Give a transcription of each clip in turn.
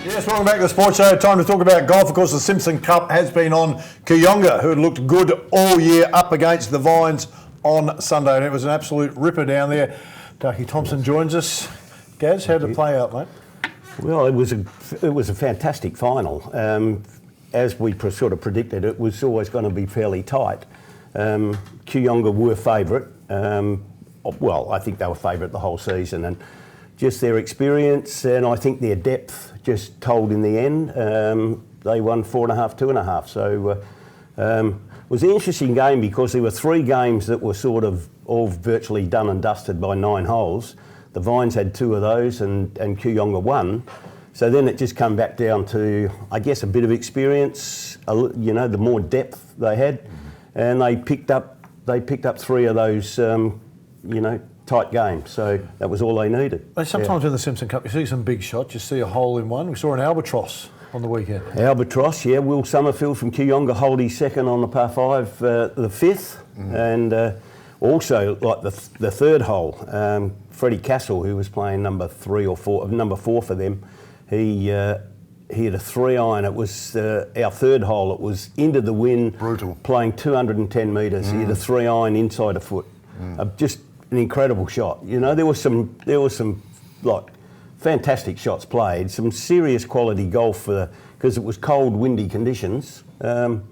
Yes, welcome back to the Sports Show. Time to talk about golf. Of course, the Simpson Cup has been on. Kooyonga, who had looked good all year, up against the Vines on Sunday, and it was an absolute ripper down there. Darkie Thompson joins us. Gaz, how did it play out, mate? Well, it was a fantastic final. As we sort of predicted, it was always going to be fairly tight. Kooyonga were favourite. Well, I think they were favourite the whole season, and just their experience and I think their depth just told in the end. They won 4.5, 2.5. So it was an interesting game because there were 3 games that were sort of all virtually done and dusted by 9 holes. The Vines had 2 of those and Kooyonga won. So then it just come back down to, I guess, a bit of experience, you know, the more depth they had. And they picked up 3 of those, you know, tight games. So that was all they needed. Sometimes in the Simpson Cup you see some big shots, you see a hole in one. We saw an albatross on the weekend. Albatross, yeah. Will Summerfield from Kooyonga hold his second on the par 5, the 5th. And also, like the third hole, Freddie Castle, who was playing number 4 for them, he had a 3-iron. It was our third hole. It was into the wind. Brutal. Playing 210 metres. He had a 3-iron inside a foot. Just an incredible shot. You know, there was some like fantastic shots played. Some serious quality golf because it was cold, windy conditions. You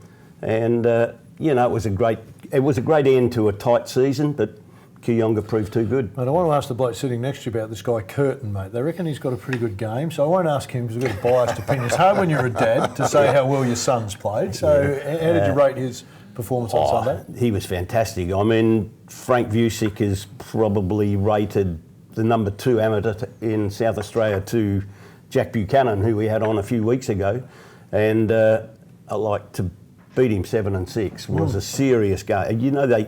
know, it was a great end to a tight season, but Kooyonga proved too good. Mate, I want to ask the bloke sitting next to you about this guy Curtin, mate. They reckon he's got a pretty good game, so I won't ask him because we've got a biased opinion. It's hard when you're a dad to say how well your son's played. So how did you rate his performance on Sunday? He was fantastic. I mean, Frank Vucic is probably rated the number 2 amateur in South Australia to Jack Buchanan, who we had on a few weeks ago. And I like to beat him 7-6 was a serious game. You know,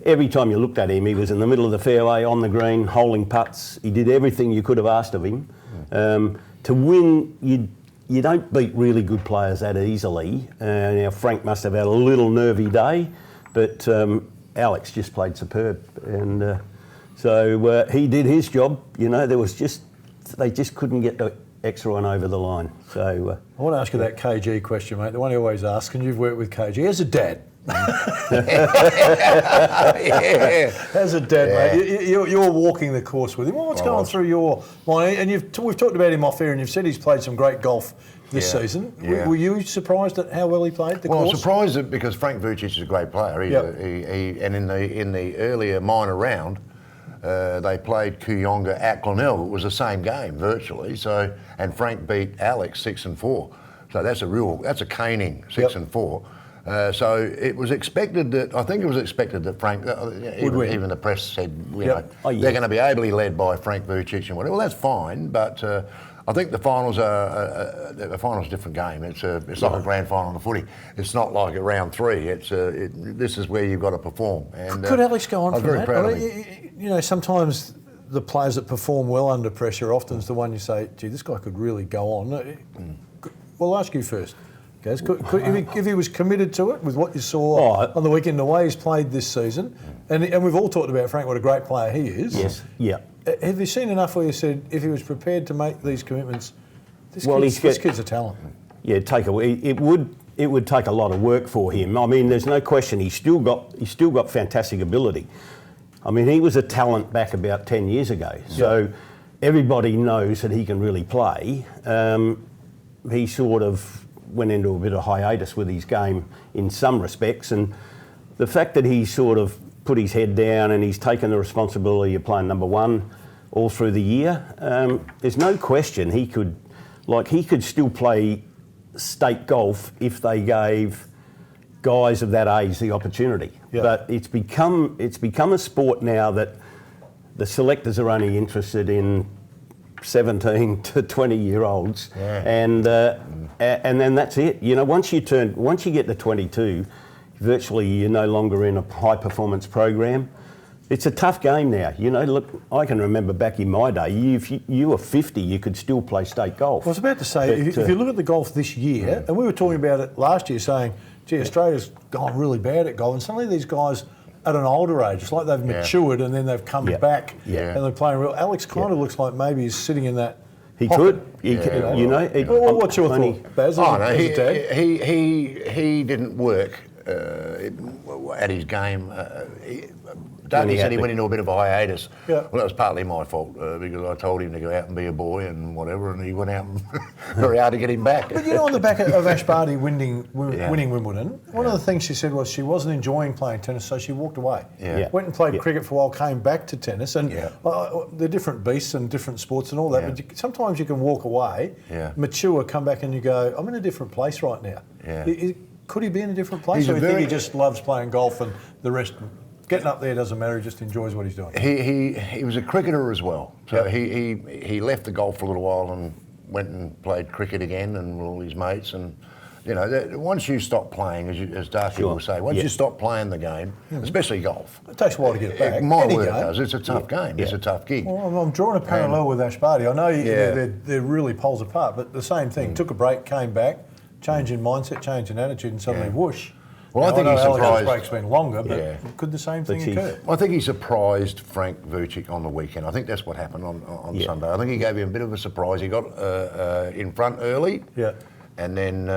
every time you looked at him, he was in the middle of the fairway, on the green, holding putts. He did everything you could have asked of him. To win, you don't beat really good players that easily. Now, Frank must have had a little nervy day, but Alex just played superb. And so he did his job. You know, they just couldn't get the extra one over the line. So I want to ask you that KG question, mate, the one you always ask, and you've worked with KG. As a dad, as a dad, mate, you're walking the course with him. What's going through your mind? And we've talked about him off air, and you've said he's played some great golf this season. Were you surprised at how well he played the course? Well, surprised because Frank Vucic is a great player. And in the earlier minor round, they played Kooyonga at Glenelg. It was the same game virtually. So, and Frank beat Alex 6-4. So that's a caning 6-4. So it was expected that Frank, even the press said, you know, they're going to be ably led by Frank Vucic and whatever. Well, that's fine, but I think the finals are a different game. It's like a grand final of footy. It's not like a round 3. This is where you've got to perform. And could Alex go on from that? I was very proud of him. You know, sometimes the players that perform well under pressure often is the one you say, gee, this guy could really go on. Well, I'll ask you first. If he was committed to it with what you saw on the weekend, the way he's played this season, and we've all talked about Frank, what a great player he is. Yes, yeah. Have you seen enough where you said if he was prepared to make these commitments, this kid's a talent? Yeah, it would take a lot of work for him. I mean, there's no question he's still got fantastic ability. I mean, he was a talent back about 10 years ago, so everybody knows that he can really play. He sort of went into a bit of hiatus with his game in some respects, and the fact that he sort of put his head down and he's taken the responsibility of playing number 1 all through the year, there's no question he could still play state golf if they gave guys of that age the opportunity. But it's become a sport now that the selectors are only interested in 17 to 20-year-olds, and then that's it. You know, once you get to 22, virtually you're no longer in a high-performance program. It's a tough game now. You know, look, I can remember back in my day, if you were 50, you could still play state golf. I was about to say, if you look at the golf this year, and we were talking about it last year, saying, gee, Australia's gone really bad at golf, and suddenly these guys at an older age, it's like they've matured and then they've come back and they're playing real. Alex kind of looks like maybe he's sitting in that He Pocket. could. You know. Well, what's your thought, Baz? Oh, no, as a dad? he didn't work at his game. Darkie said he went into a bit of a hiatus. Yeah. Well, that was partly my fault because I told him to go out and be a boy and whatever, and he went out and very hard to get him back. But you know, on the back of Ash Barty winning Wimbledon, one of the things she said was she wasn't enjoying playing tennis, so she walked away. Yeah. Went and played cricket for a while, came back to tennis, and they're different beasts and different sports and all that. Yeah. But sometimes you can walk away, mature, come back, and you go, I'm in a different place right now. Yeah. Could he be in a different place, or do you think he just loves playing golf and the rest? Getting up there doesn't matter. He just enjoys what he's doing. He was a cricketer as well. So he left the golf for a little while and went and played cricket again and with all his mates. And you know, once you stop playing, as Darkie will say, once you stop playing the game, especially golf, it takes a while to get it back. My word, it does. It's a tough game. It's a tough gig. Well, I'm drawing a parallel with Ash Barty. I know they're really poles apart, but the same thing. Took a break, came back, change in mindset, change in attitude, and suddenly whoosh. Well, now, I think he's surprised. Alex's break's been longer, but could the same thing occur? I think he surprised Frank Vucic on the weekend. I think that's what happened on Sunday. I think he gave him a bit of a surprise. He got in front early, and then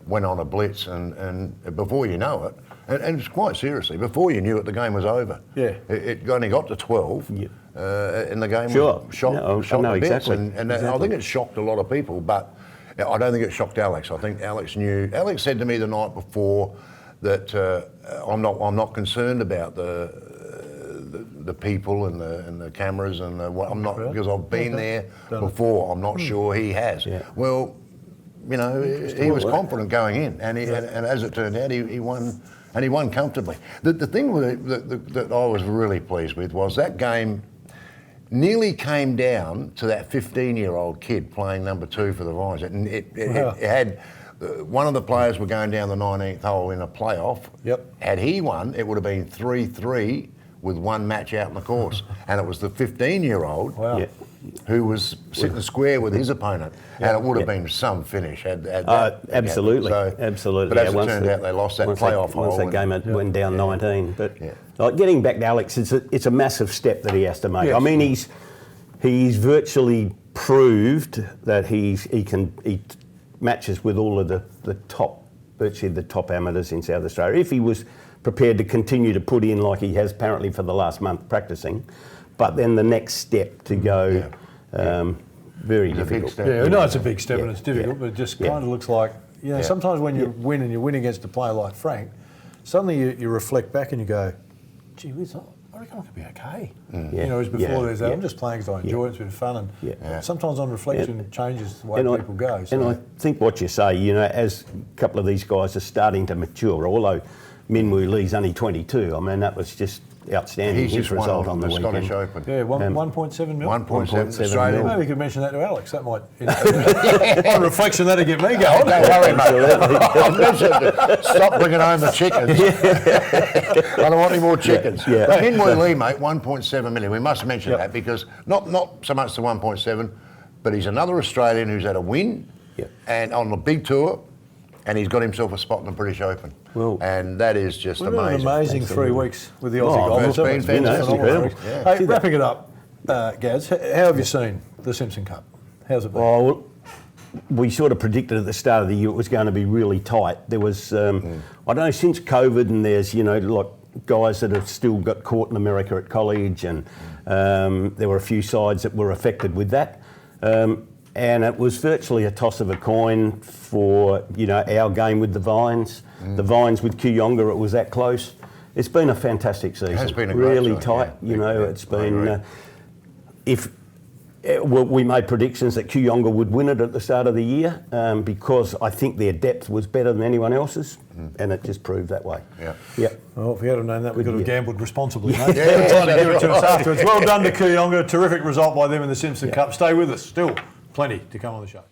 went on a blitz, and before you know it, and it's quite seriously, before you knew it, the game was over. Yeah. It only got to 12, and the game was shot to bits. And I think it shocked a lot of people, but I don't think it shocked Alex. I think Alex knew. Alex said to me the night before that I'm not concerned about the people and the cameras and I'm not because I've been there before. I'm not sure he has. Well, you know, he was confident going in, and as it turned out, he won, and he won comfortably. The thing that I was really pleased with was that game nearly came down to that 15-year-old kid playing number 2 for the Vines. It had. One of the players were going down the 19th hole in a playoff. Had he won, it would have been 3-3 with one match out in the course. And it was the 15-year-old who was sitting square with his opponent. And it would have been some finish. Absolutely. Absolutely. But as it turned out, they lost that playoff hole. Once that game went down 19. But like, getting back to Alex, it's a massive step that he has to make. I mean, he's virtually proved that he matches with all of the top, virtually the top amateurs in South Australia. If he was prepared to continue to put in like he has apparently for the last month practicing, but then the next step to go, very difficult. No, it's a big step and it's difficult, but it just kind of looks like, you know, sometimes when you win and you win against a player like Frank, suddenly you reflect back and you go, gee whiz, I reckon I could be okay. You know, as before there's that, I'm just playing because I enjoy it, it's been fun, and sometimes on reflection it changes the way people go. So. And I think what you say, you know, as a couple of these guys are starting to mature, although Minwoo Lee's only 22, I mean, that was just outstanding. He's his result on the weekend. Scottish Open. Yeah, 1.7 mil. 1.7 Australian. Maybe we could mention that to Alex. That might, on reflection, that'll get me going. Don't worry, mate. Stop bringing home the chickens. I don't want any more chickens. But Minwoo Lee, mate, 1.7 million. We must mention that because not so much the 1.7, but he's another Australian who's had a win and on the big tour. And he's got himself a spot in the British Open. Well, and that is just amazing. An amazing 3 weeks with the Aussie golf. It's been fantastic. Hey, wrapping it up, Gaz, how have you seen the Simpson Cup? How's it been? Well, we sort of predicted at the start of the year it was going to be really tight. There was, I don't know, since COVID, and there's, you know, like guys that have still got caught in America at college, and there were a few sides that were affected with that. And it was virtually a toss of a coin for, you know, our game with the Vines. The Vines with Kooyonga, it was that close. It's been a fantastic season. It has been a really great tight. You know, it's been. We made predictions that Kooyonga would win it at the start of the year because I think their depth was better than anyone else's, and it just proved that way. Well, if we had known that, we could have gambled responsibly, mate. Good time to give it to us afterwards. Well done to Kooyonga. Terrific result by them in the Simpson Cup. Stay with us. Still plenty to come on the show.